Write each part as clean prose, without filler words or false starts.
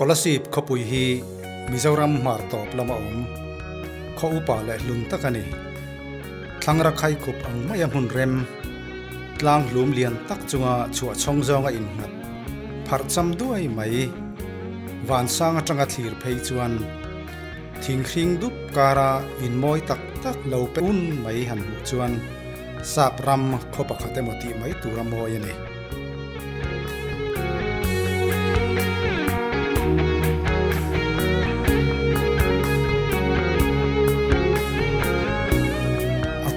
Kolasib khopui hi Mizoram martop lama kho upa le lun takani thlangra khai khup ang maya hun rem tlang lum lian tak chunga chua chongjong a in ngat phar cham duai mai wan sang atanga thlir phei chuan thingkhring dup kara in moi tak tak lo pe un mai han hu chuan sap ram khopa khate moti mai turam moi ani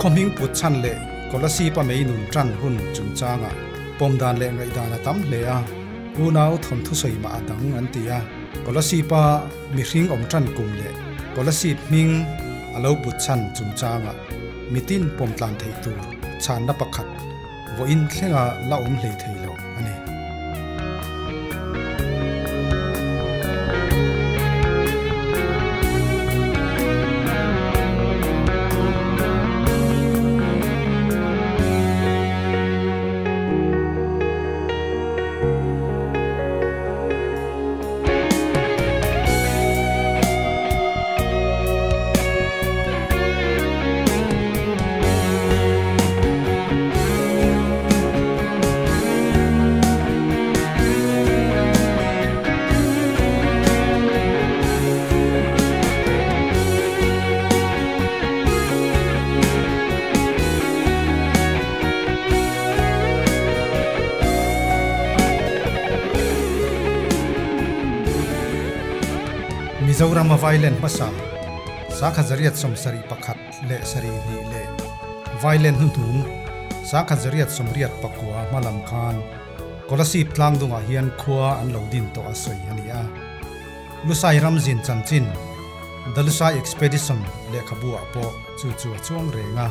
Koming put chan le Kolasib pa mei nun tran hun chung changa pomdan le ngai dana tam le a unau thon thu soi ma dang an tia Kolasib pa mi hring om tran kum le Kolasib ming alo put chan chung changa mitin pomtlan thei tu chan na pakhat vo in thlenga la hlei thei lo ani Mizoram violent masa sakha zariat somsari pakhat le sari ni le violent huntum sakha zariat somriat pakwa malam khan Kolasib tlang dunga hian khua an lo din to asoi ania lusai ramjin chanchin dalusai expedition le khabua po chu chuang renga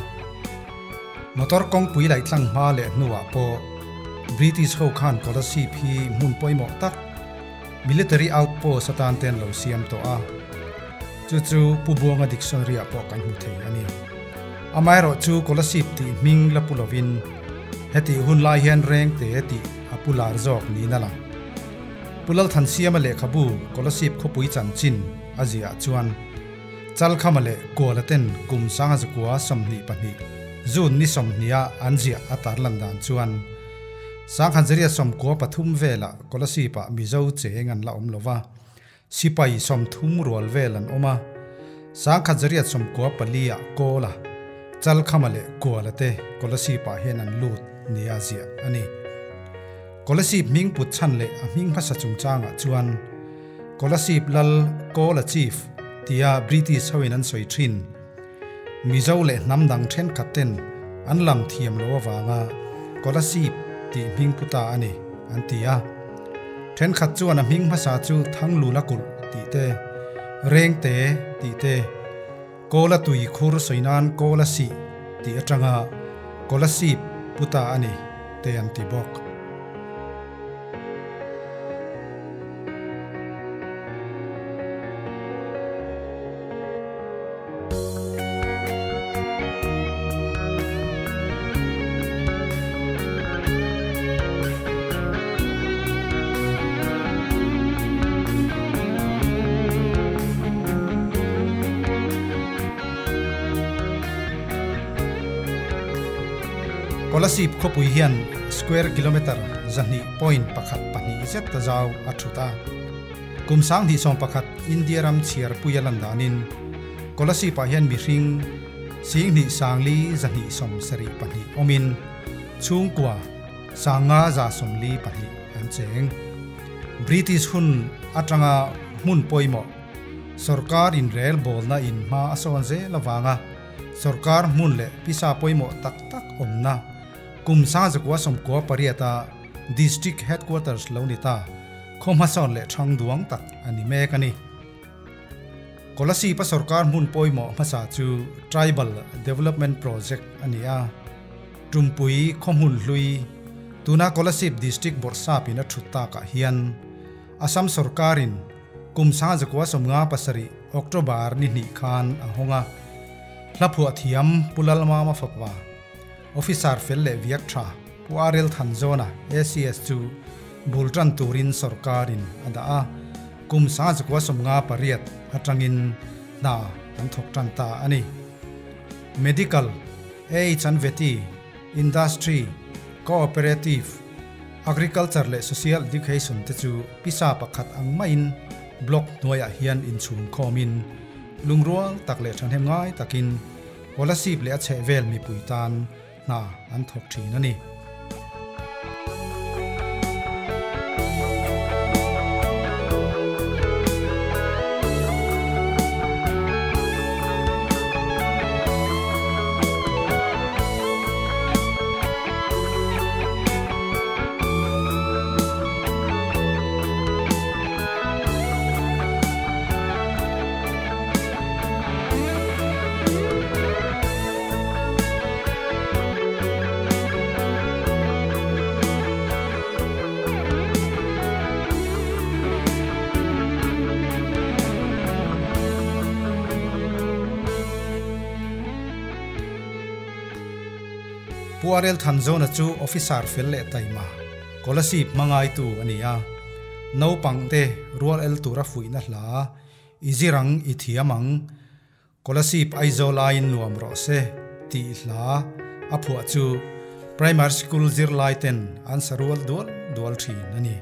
motor kong pui lai tlang ma le nuwa po British ho khan Kolasib hi mun poimo tak military outpost satan ten lo siam to a chu pubuanga dictionary apo kan hu thei ani amai ro chu Kolasib ti ming la pulovin heti hun lai hian reng te heti apular jok ni nala pulal than siam le khabu Kolasib khopui chanchin azia chuan chal khamale kolaten kum sanga zakwa somni pani zun ni somnia anjia atar landan chuan Sanghan zaria som ko pathum vela Kolasib pa mizo chengan la lova sipai som thum rol velan oma sanghan zaria som ko palia kola chal khamale kolate Kolasib pa henan lut niazia ani Kolasib ming put chan le aming phasa chungchanga chuan Kolasib lal kola chief tia British hoinan soi thin mizo le namdang then khaten anlam thiam lo wanga Kolasib ti ming puta ani antia then khat chuan a ming phasa chu thanglu la kul ti te reng te ti te kola tui khur soinan kola si ti atanga Kolasib puta ani te anti bok Kolasib khopui hian square kilometer zani point pakhat pani zet ta jaw athuta kumsang hi som pakhat India ram chiar puyalandanin Kolasib pa hian mi hring sing ni sangli zani som sari pani omin chungkwa sanga za somli pani ancheng British hun atanga mun poimo sarkar in rail bolna in ma asonje lawanga sarkar mun le pisa poimo tak tak omna kumsa zakwa somko pariata district headquarters launita khomhason le thangduang tak ani mekani Kolasib pa sarkar mun poimo phasa chu tribal development project ania tumpui khomhun hlui tuna Kolasib district borsa pina thutta ka hian Assam sarkarin kumsa zakwa somnga pasari October ni khan ahonga hlapu athiam pulalma ma fakwa officer felle viaktra puarel thanzona ACS2 bultan turin sarkarin ada kum sa zakwa somnga pariat atangin na an thok tanta ani medical veti industry cooperative agriculture le social education te chu pisa pakhat ang main block noya hian in chhum khomin lungrual takle thanhem ngai takin Kolasib le che vel mi puitan na an thok thin ani Puarel thanzona chu officer fel le taima Kolasib mangai tu ania no pangte rual el tura fuina hla izirang ithiamang Kolasib aizola in nuam ro se ti hla aphua chu primary school zirlaiten ansarual dual thin ani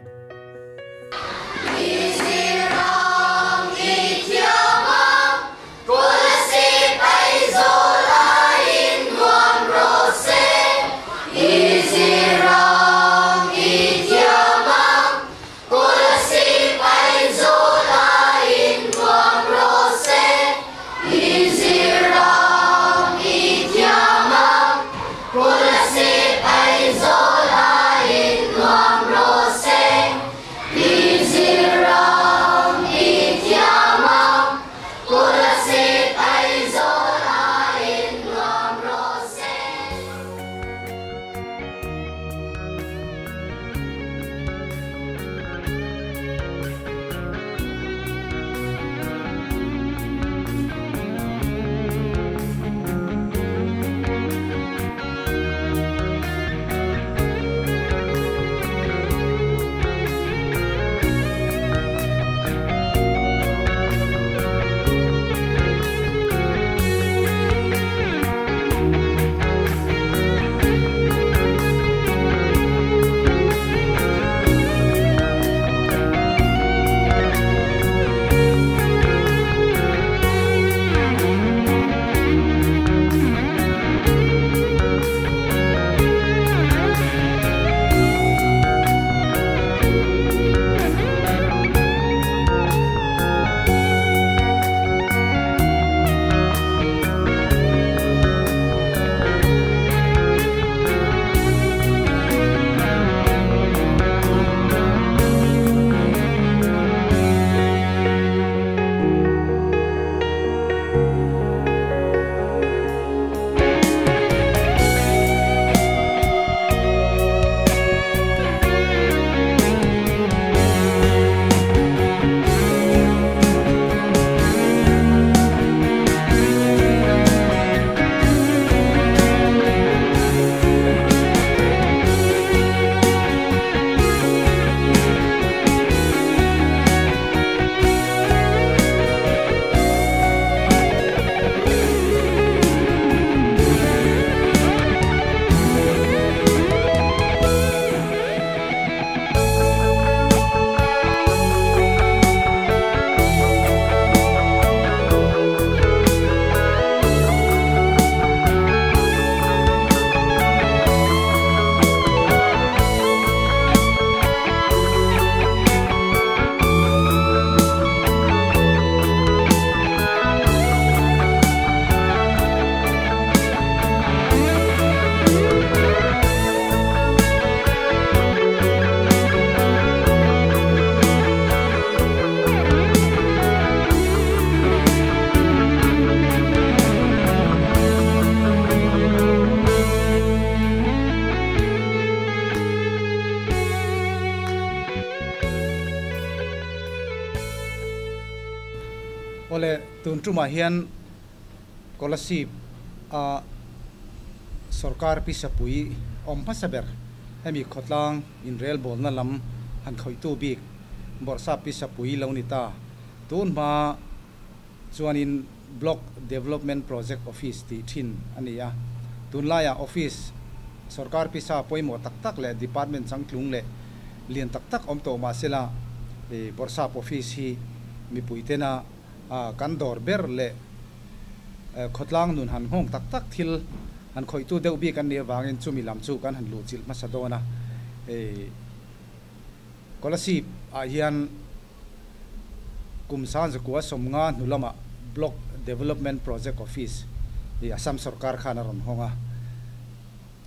ole tun tuma hian Kolasib sarkar pi sapui om pasaber hemi khotlang in rel bol na lam han khoi tu bik บอร์ซาพิสปุยเลวนิตาตุนมาชวนิน Block Development Project Office ที่ทินอันนี้ตุนลายออฟฟิศสรการพิสาป่วยหมดตักๆเลย Department สังคลุงเลยเรียนตักๆอมโตมาเสละบอร์ซาออฟฟิศที่มีปุยเตนะกันดอร์เบอร์เลยขดล่างนุนหันห้องตักๆทิลหันคอยตู้เดวบีกันเนี่ยวางเงินจูมีลำจูกันหันลูจิลมาสะโดนะก็ละสิเฮียนกุมสานจะกัวสมงานนุลมา Block Development Project Office อัสสัมสรการขานารอนห้อง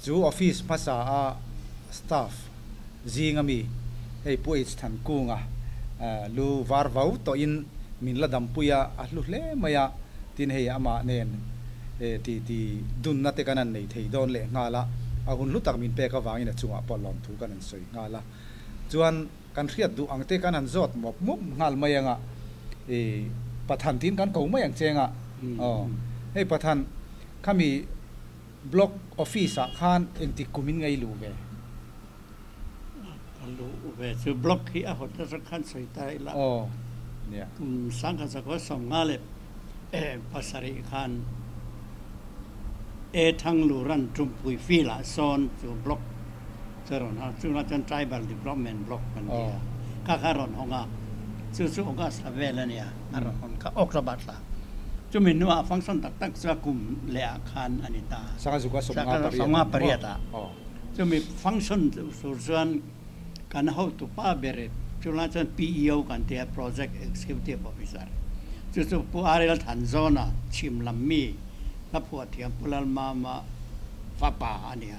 จูออฟฟิศภาษาstaff จีงมีผู้อิสตันกุ้งลูวาร์วาวตัวอินมินละดัมปุยลุเล่มายาทินเฮียมาเนนที่ดุนนัตกันนั่นในที่โดนเล่งาละหุ่นลุตักมินเปกวางอินจุงปอลลอมถูกันนั่นสวยงาละจวนกันเรียดดูอังเตกันนั่นจดมุบงาลมายังประธานทินกันเขาไม่ยังเจงประธานข้ามีบล็อกออฟฟิศขานเองติคุมินไงลูเวลูเวคือบล็อกที่หดจะขันสวยตายละเนี่ยสังกัดสักว่าสองงาเลยภาษาอีกขันทั้งลูรันจุ่มปุยฟีละโซนจูบล็อกเจริญฮะจูรัน tribal development บล็อกกันเดียข้าคารอนฮงาจู่ๆก็สเวลเนี่ยอารมณ์ก็ออกระบาดละจุมีนัวฟังก์ชันตักๆสักกลุ่มเลี้ยคันอันนี้ตาสักจุก็สมงาปริยตาจุมีฟังก์ชันส่วนการเข้าตัวป้าเบรจุลาจัน PEO กันเดีย Project Executive Officer จู่ๆผู้อาริลทันโซน่าชิมลำมีกับพวกที่อัมพุลลมาฟ้าป่าอันนี้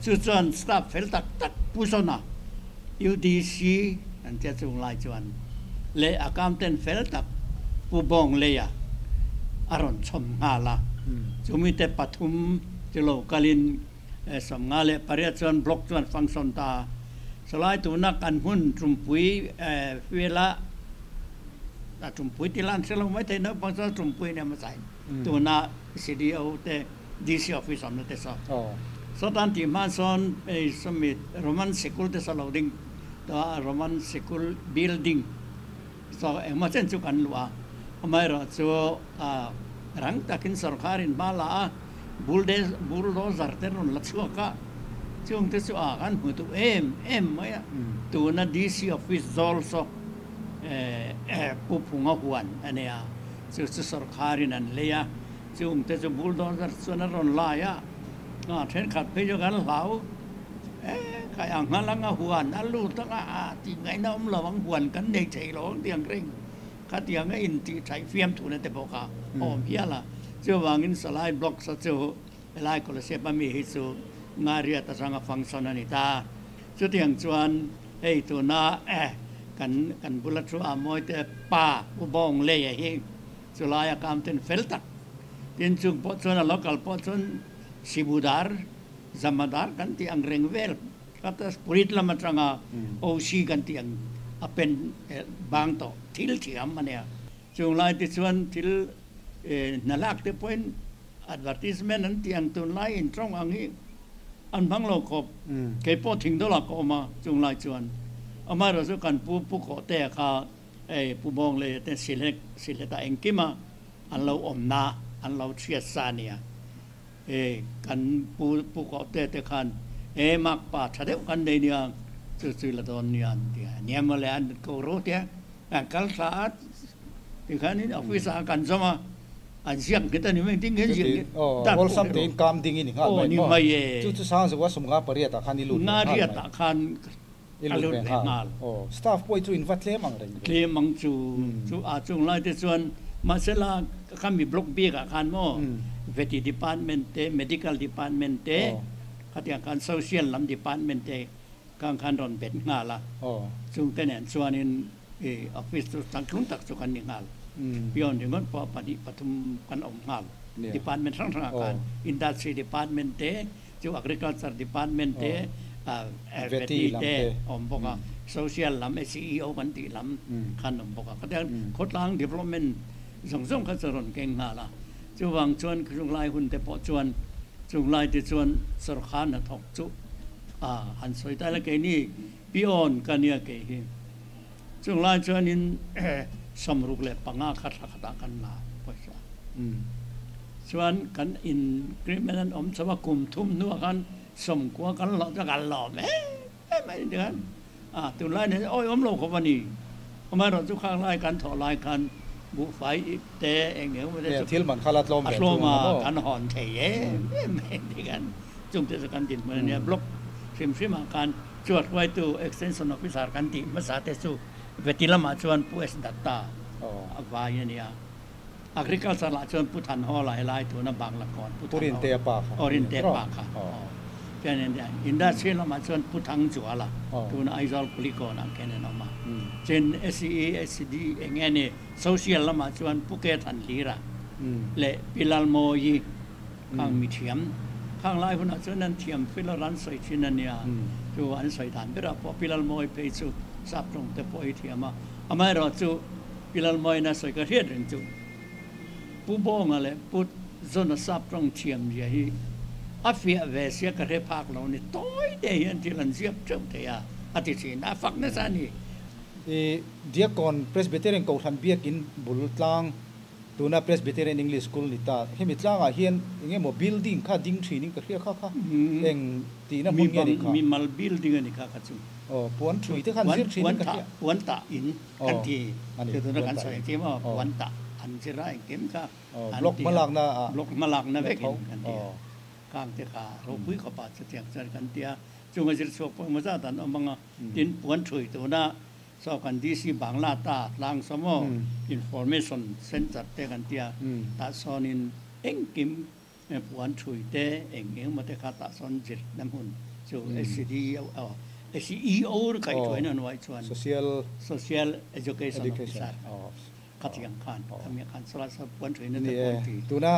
จู่ๆสตาฟเฟลตักผู้สนะ UDC อันเจ้าจุลาจวนเล่อาการเต้นเฟลตักผู้บองเลยอารมณ์สมงาละจุมีแต่ปฐุมจุโลกาลินสมงาเลปริยัติส่วนบล็อกส่วนฟังก์ชันตาสลายตัวนักการหุ้นจุ่มปุยเวลาจุ่มปุยที่ร้านเสร็จแล้วไม่ได้นะฟังก์ชันจุ่มปุยเนี่ยมาใส่ตัวนัก CDO แต่ DC Office นั่นแต่สถานที่มาสอนสมิธโรมันสกุลแต่สลาวดิ้งตัวโรมันสกุลบิลดิ้งมาเช่นจุกันลัวไม่รู้รังตักินสรการินมาลาบูลโดซาร์เตอร์นลักษณะก็ช่วงที่สุดกันหัวตัวไม่ตัวนั้น DC Office จอลส์ผู้พุ่งหัวอันนี้ช่วงสรการินนั่นเลยช่วงที่สุดบูลโดซาร์ส่วนนั้นลายเช่นขัดไปอยู่กันเหล่าใครอ่างงั้นละหัวนั่นลูกตั้งที่ไงน้องระวังหัวกันเด็กใจร้องเตียงเร่งข้าเตียงอินที่ใช้เฟียมถูกนั่นแต่บอกว่าเพี้ยละเจ้าวางอินสไลด์บล็อกสักเจ้าไล่คนละเสียบมีฮิสุงาเรียตสังฟังสนันิตาเจ้าเตียงชวนตัวน่ากันบุรุษชัวมวยแต่ป่าอุบงเล่ยเฮงสุลายกรรมเต็นเฟลตักเตียนจุงปอชวนlokalปอชวนsibudar zamadar kan tiang rengvel kata spirit lama tranga osi kan tiang apen bang to til tiam mania chung lai ti chuan til nalak te point advertisement an tiang tun lai in trong angi an bang lo kop ke po thing do la ko ma chung lai chuan amar ro kan pu ko te kha pu bong le te select ta engkima an lo omna an lo chia saniaกันผู้ก่อเตะขันมักป่าชาเดวกันเนี่ยสื่อละตอนเนี่ยมาแล้วก็รู้เถอะกัลสาดที่ขันนี้ออฟฟิศกันสมาอันเสียงkitaนี่ไม่ทิ้งเสียงแต่วอลซัมติงกามดิ้งนี่ครับนี่ไม่จุดสร้างสุขว่าสมงาปริยัติขันนี่ลุ้นงาเรียตขันลุ้นงาสตาฟป่วยจูอินวัดเลมังเลยเลมังจูจุงไล่ที่ส่วนมาเสลาขันมีบล็อกเบียกับขันโม่Vet department medical department katiang kan social lam department kan kan ron bet ngala chung tenen chuanin office tu tangklung tak chu kan ningal pion dingon pa padi pathum kan om ngal department sang kan industry department chu agriculture department vet om boka social lam CEO kan ti lam kan om boka katiang khotlang development zong kan ron keng ngalaจูวังชวนจุงไล่หุ่นแต่พอชวนจุงไล่ที่ชวนสรขานน่ะถกจุหันสวยแต่ละเกนี่พี่อ่อนกันเนี่ยเก ช่วงแรกช่วงนี้สมรุกเลยปังอาคัดขัดกันมาก็ใช่ส่วนกันอินกรีมันนั้นสมกุมทุ่มนัวกันสมกัวกันหลอกจะกันหลอกไม่เดือนตัวไรเนี่ยโอ้ยโลกของวันนี้ทำไมเราทุกครั้งไล่กันถอดไล่กันบุไฟเตะเองเนี่ยไม่ได้ทิลมันขาลัดลมอัดลมมากันหอนเทยไม่ได้กันจุ่มเทศกาลดินเหมือนเนี่ยบล็อกซิมมาการจวดไว้ตัว extension officer กันที่ภาษาเทสุเวทีละมาชวนผู้เอสดัตตาวายเนี่ยagriculture ละชวนผู้ทันห่อหลายตัวนั้นบางละก่อนผู้รินเตปากอรินเตปากค่ะแค่นั้นเองอินดัสทรีละมาชวนผู้ทังจัวละตัวนั้นไอซอลกุลิโกนั่งแค่นั้นออกมาเช่น SCA SCD เองเนี่ย social ละมาชวนผู้เกตันลีระและพิลาลโมยีข้างมีเทียมข้างไล่คนนั้นชวนนั้นเทียมฟิลรันใส่ชิ้นนั้นเนี่ยตัวอันใส่ฐานเวลาพอพิลาลโมยไปสู่ซับตรงแต่พอเทียมมาทำไมเราจู่พิลาลโมยน่ะใส่กระเทียมถึงจู่ผู้บ้องอะไรผู้จนซับตรงเทียมใหญ่อาฟิอาเวเซียกระเทพากเราเนี่ยต้อยเดียนที่ลันเสียบเจ้าเทียอาทิตย์นี้นะฟังนะสันนี่เดียก่อนเพรสบิเทเรียนเกาทันเบียกินบุลตังตัวน่ะเพรสบิเทเรียนอังกฤษสคูลนี่ตาเห็นมิตรล่างเฮียนอย่างเงี้ยโมบิลดิ้งค่าดิ้งทรีนิ่งก็เรียกค่าเองตีน่ะมุ่งเงี้ยนี่ค่ะมีมัลบิลดิ้งนี่ค่ะคัดจุปวนทรีที่คันเสียทรีนิ่งก็เรียกปวนตาอินกันที่คือตัวนั้นใส่ที่ว่าปวนตาอันที่ไรเก็มค่ะบล็อกมาลักนะบล็อกมาลักนะเวกินกันที่กลางเตะขาเราปุ้ยขบาดเสียงจันกันเตียจุงอาจจะสวกมาซาตันอมังดินปวนถุยตัวน่ะสอบกันดีซีบางลาตาลางสมอ information center เตกันเตียตาซอนินเอ็งกิมปวนถุยเตเอ็งมาเตขาตาซอนจิตน้ำหุ่นจู SCD SEO ใครช่วยนั่นไว้ชวน social education officer กัดยังขันทำยังขันสลัดสปวนถุยนั่นเองตัวน่ะ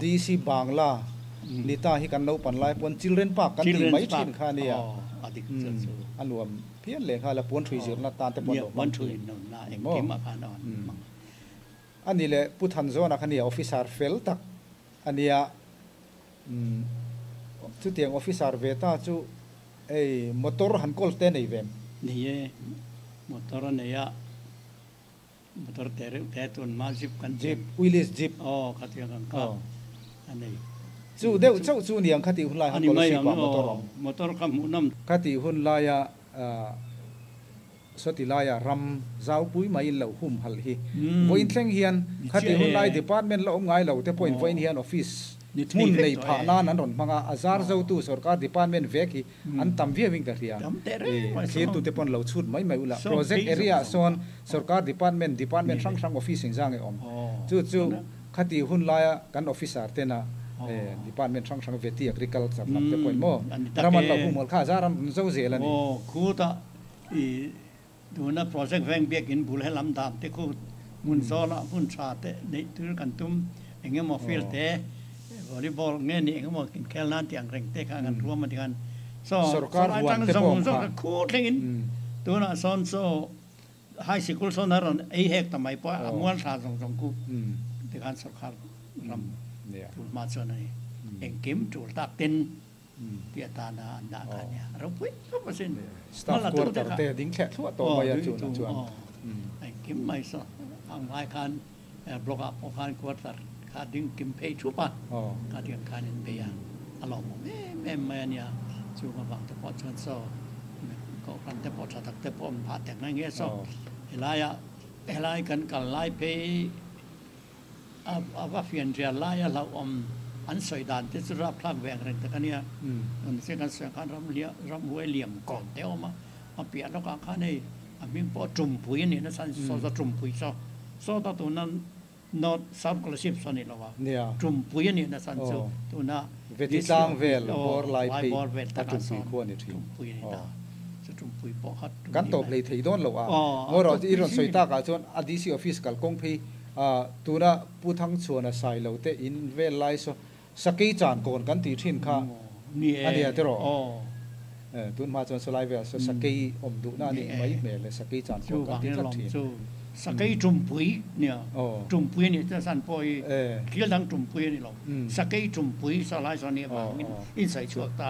ดีซีบางลาลิตาฮิกันเราปั่นไล่ปน children park กันที่ไม่ชินค่ะเนี่ยอันรวมเพี้ยนเลยค่ะแล้วปนถุยเสือนาตาแต่ปนปนถุยนั่นนะเองกิมอาคารนอนอันนี้แหละผู้ทันโซนะคันนี้ออฟฟิศาร์เฟลตักอันนี้ชุดเตียงออฟฟิศาร์เวต้าชุไอ้มอเตอร์ฮันโคลเตนไอเวมนี่มอเตอร์เนี่ยมอเตอร์แต่ตุนมาจิบกันจิบวิลลิสจิบขัดยังกันอันนี้จู่เดี๋ยวเจ้าจู่เนี่ยคติหุ่นลายฮันโคลสิบมอเตอร์คำหุ่นน้ำคติหุ่นลายสติลายรำเจ้าปุ้ยมาอินเหล่าหุ่มหัลฮีวันเทงเฮียนคติหุ่นลายดีพาร์ตเมนต์เราไงเหล่าแต่พออินวันเฮียนออฟฟิศมุนเลยผ่านนั้นรอนมังอาซาร์เจ้าตู้สรการดีพาร์ตเมนต์เวกีอันตั้มเวียวิ่งตะเรียเขียนตู้เตปอนเหล่าชุดไม่อุละโปรเจกต์เอเรียโซนสรการดีพาร์ตเมนต์ช่างออฟฟิศสิ่งจ้างไอ้อมจู่คติหุ่นลายกันออฟฟิศอาร์เตน่ะdepartment sang veti agriculture nam te point mo raman la humol kha zaram zo zela ni khuta I duna project veng biak in bul helam dam te khu mun zola hun cha te nei tur kan tum engem mo field te volleyball nge ni engem mo kin kelnan tiang reng te kan ruam ma dikan so sarkar wan te pom khu thengin duna son so high school so naron ei hek tamai po amwal sa jong ku te kan sarkar ramถูกมาส่วนไหนเองกิมถูกตักเต็นเปียตานาอันดากันเนี่ยเราปุ๊บก็มาเส้นสตาฟกวดแต่ดิงแค่ทั่วตัวมายาจุนจวนเองกิมไม่สอนทางรายการบล็อกอัพของการกวดตัดขาดิ้งกิมเพย์ชุบอ่ะขาดิ้งการเงินเพย์อารมณ์แม่เนี่ยจูมาบังแต่พอชวนโซ่ก็กันแต่พอชัดแต่พอมันผ่าแต่งนั่งเงี้ยโซ่เฮลายกันกันไล่เพย์ว่าเฟียนเรียลายเราอันสวยดานที่สุดรับพลังแหวงเรื่องแต่กันเนี่ยมันเสียกันเสียกันรำหัวเหลี่ยมก่อนเดี๋ยวมาเปลี่ยนแล้วก็ข้าในมีพอจุ่มปุ๋ยนี่นะสันโซจะจุ่มปุ๋ยโซตัวนั้นนอตซับกระชิบส่วนนี้เราว่าจุ่มปุ๋ยนี่นะสันโซตัวนั้นเวทีต่างเวลบอร์ไลปีตัดจุ่มปุ๋ยขั้วนี่ทีจุ่มปุ๋ยนี่นะจะจุ่มปุ๋ยปอคัดกันตบเลยที่โดนเราว่าเมื่อเราที่เราสวยตากันจนอดีตออฟฟิศกับกงพีตัวน่ะผู้ทั้งชวนสายเราเตอินเวลไลซ์สกีจานก่อนกันตีทิ้งค่ะอันนี้ที่รอตัวมาจนสไลด์เวลสกีอมดูน่านี่ไม่เหมือนเลยสกีจานก่อนกันตีทิ้งสกีจุ่มปุ๋ยเนี่ยจุ่มปุ๋ยเนี่ยจะสั่นปอยเกี่ยวกับจุ่มปุ๋ยนี่หรอกสกีจุ่มปุ๋ยสไลด์ส่วนนี้ว่าอินใส่ชั่วตา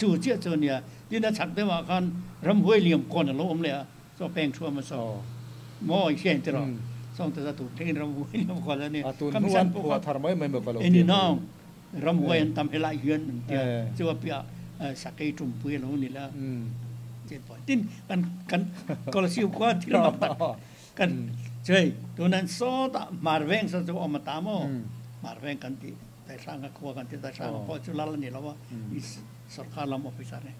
จู่เจ้าเนี่ยที่น่าชักได้ว่ากันรำห้วยเหลี่ยมก่อนเราอมเลย so peng chua ma so mo chen tro song ta tu thing ram hu ni ko la ni kam san po thar mai mai ko lo ni no ram hu en tam hela hyun ti chu pia sakai tum pui lo ni la chen po tin kan ko la siu kwa ti lo kan chơiตัวนั้นโซตมาร์เวงซะจะออกมาตามมาร์เวงกันที่แต่สร้างก็ควกันที่แต่สร้างพอจุลาลนี่แล้วว่าสรการลำออฟฟิศเนี่ย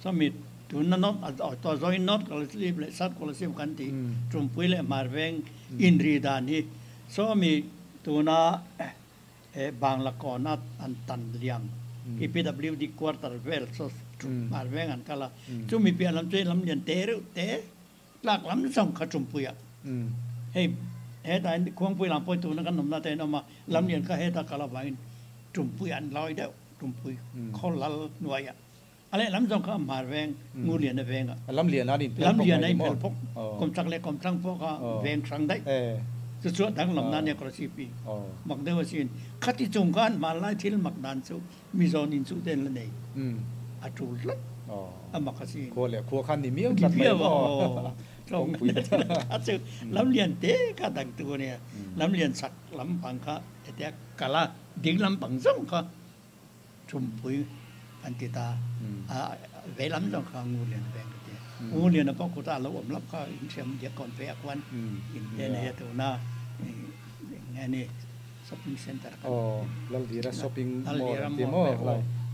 สมิธตัวนั้นน็อตตัวจอยน็อตก็เลยรีบเลยสัตว์ก็เลยสิบกันที่จุ่มปุ๋ยเลยมาร์เวงอินรีดานี่สมิธตัวนั้นบางละก่อนนัดอันตันเรียงที่ PWD quarter well สมาร์เวงอันก็ละจุ่มมีเพียงลำใจลำเลียนเตะเตะหลักลำส่งขาจุ่มปุ๋ยเฮ้แต่ควงปุยหลังปุยตัวนั้นกันหนุ่มนาเตนออกมาลำเลียนก็เฮ้ตากะละบายจุ่มปุยอันลอยเดียวจุ่มปุยเขาลัลหน่วยอะอะไรลำจงเขามาแวงงูเลียนในแวงอะลำเลียนนั่นนี่ลำเลียนในเพลพกกรมจักรเล็กกรมจังพวกก็แวงครั้งได้ส่วนดังลำนั้นเนี่ยก็สิปีมักเดวสินขัดที่จงกันมาไล่ที่มักนานสุมีโซนินสุเดนละเนี่ยอาจูลัดมักสินครัวเลยครัวขันนี่มีกี่เพี้ยวตรงอาจจะลำเลียนเตะก็ดังตัวเนี่ยลำเลียนสักลำปังก็แต่กะละดิ่งลำปังส่งก็ชุมปุยอันติตาเวลำส่งก็งูเลียนแบงเตะงูเลียนนะพอกูตาเราอมรับก็อินเสียมเดียก่อนเปียกวันอินเดียเนี่ยตัวน่าไงนี่ช้อปปิ้งเซ็นเตอร์อ๋อเราดีนะช้อปปิ้งมอลล์ที่มอลล์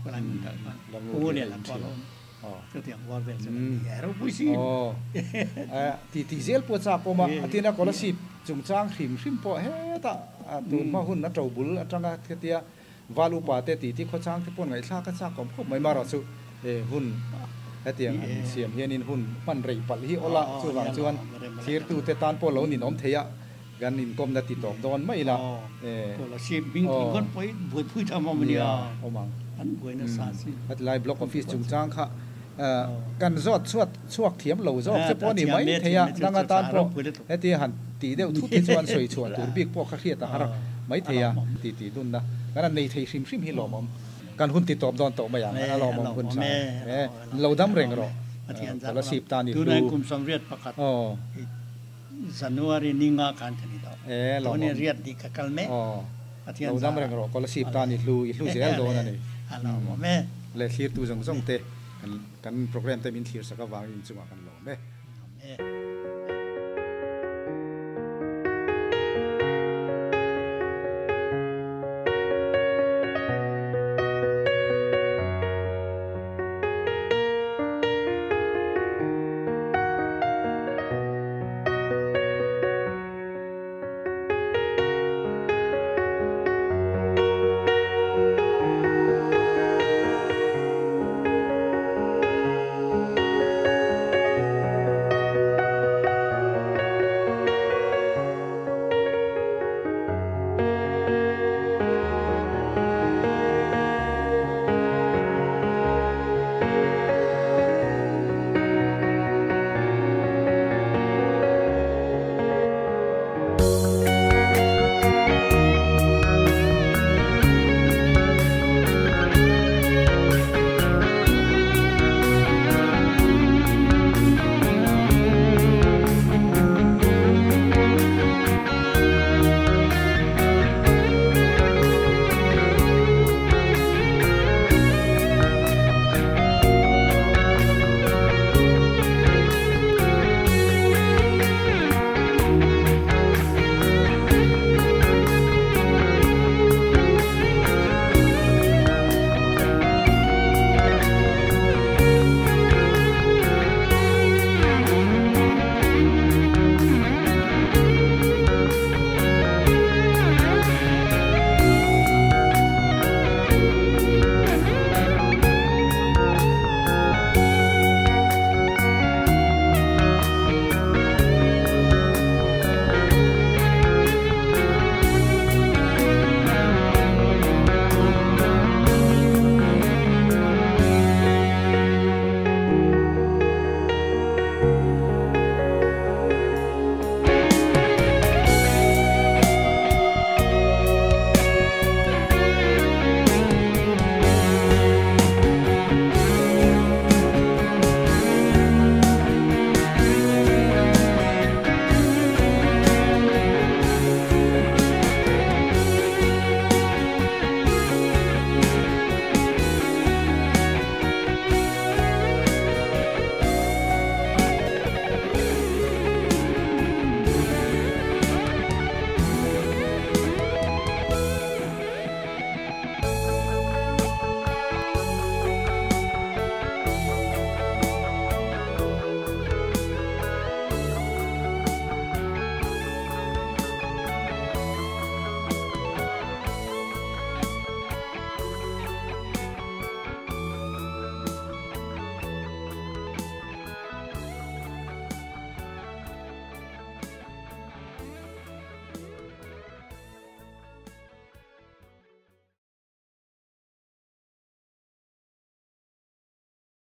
อะไรงูเลียนลำปอลก็เตียงวอลเวลส์เนี่ยเราพูดสิที่เซลปวดซาปมาที่นักกอลสิบจุงจ้างหิมพอเฮ้ตาตูนมาหุ่นนัดเราบุลจังก็เทียวาลูปาเตติที่เขาจ้างที่ปนไงซาก็ซาก็ไม่มาราสุหุ่นเทียงเสียมเฮียนินหุ่นมันไรปัลฮีโอละส่วนส่วนที่ตูเตตานปอลเรานินอมเทียกันนินกรมนัดติดต่อโดนไม่ละกอลสิบบิงคนไปบุยพูดทำมันเนี่ยโอ้มังอันบุยนัสซาสิอัดไลน์บล็อกออฟฟิศจุงจ้างค่ะกันจอดสวกเทียมเหล่าจอดเฉพาะนี่ไม่เทียดังตานพวกไอ้ที่หันตีเดียวทุกที่ชวนสวยชวนตัวบิ๊กพวกข้าเขียดตาหาไม่เทียตีดุนนะกันในไทยชิมฮิโลมอมกันหุ่นติดตอบดอนโตมาอย่างนั้นเรามองหุ่นใช่เราดำเร่งรอแล้วสิบตานี่ดูในกลุ่มสำเร็จประกาศจันวารีนิงาการทันทีต่อเนี่ยเรียดดีกับกัลเม่เราดำเร่งรอก็แล้วสิบตานี่ลูเซลโดนนั่นเองเลยคิดตัวส่งเตะกันโปรแกรมเต็มอินทีร์สก็วางอินจุมากันหล่อไหม